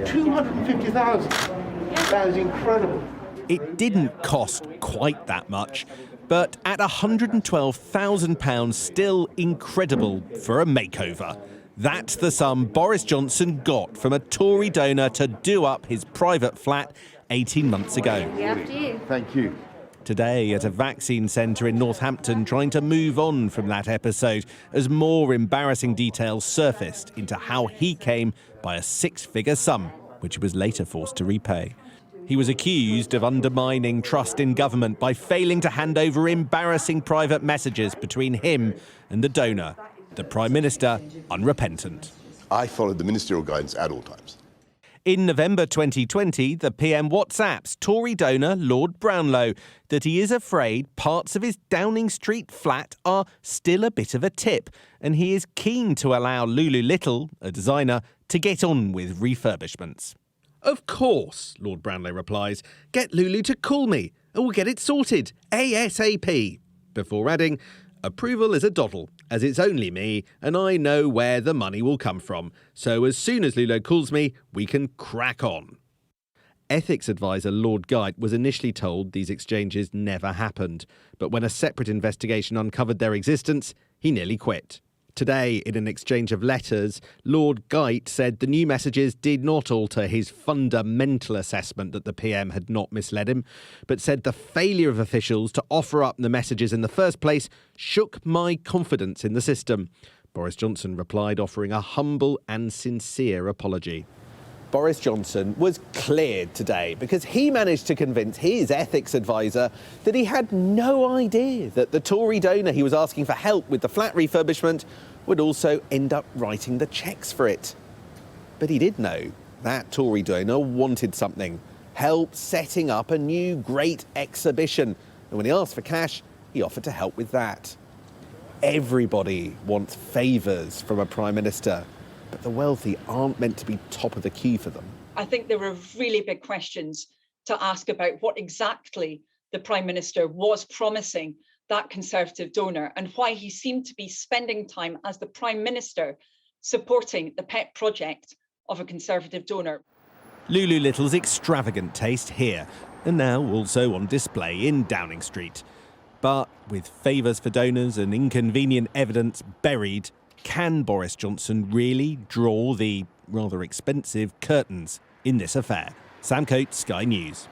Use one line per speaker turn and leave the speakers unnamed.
250,000. That is incredible.
It didn't cost quite that much, but at £112,000, still incredible for a makeover. That's the sum Boris Johnson got from a Tory donor to do up his private flat 18 months ago.
After you.
Thank you.
Today at a vaccine centre in Northampton, trying to move on from that episode as more embarrassing details surfaced into how he came by a six-figure sum, which he was later forced to repay. He was accused of undermining trust in government by failing to hand over embarrassing private messages between him and the donor, the Prime Minister, unrepentant.
I followed the ministerial guidance at all times.
In November 2020, the PM WhatsApps Tory donor Lord Brownlow that he is afraid parts of his Downing Street flat are still a bit of a tip, and he is keen to allow Lulu Little, a designer, to get on with refurbishments. Of course, Lord Brownlow replies, get Lulu to call me and we'll get it sorted ASAP. Before adding, approval is a doddle, as it's only me and I know where the money will come from. So as soon as Lulu calls me, we can crack on. Ethics advisor Lord Geidt was initially told these exchanges never happened, but when a separate investigation uncovered their existence, he nearly quit. Today, in an exchange of letters, Lord Geidt said the new messages did not alter his fundamental assessment that the PM had not misled him, but said the failure of officials to offer up the messages in the first place shook my confidence in the system. Boris Johnson replied, offering a humble and sincere apology. Boris Johnson was cleared today because he managed to convince his ethics advisor that he had no idea that the Tory donor he was asking for help with the flat refurbishment would also end up writing the cheques for it. But he did know that Tory donor wanted something, help setting up a new great exhibition. And when he asked for cash, he offered to help with that. Everybody wants favours from a Prime Minister, but the wealthy aren't meant to be top of the queue for them.
I think there were really big questions to ask about what exactly the Prime Minister was promising that Conservative donor and why he seemed to be spending time as the Prime Minister supporting the pet project of a Conservative donor.
Lulu Little's extravagant taste here, and now also on display in Downing Street. But with favours for donors and inconvenient evidence buried, can Boris Johnson really draw the rather expensive curtains in this affair? Sam Coates, Sky News.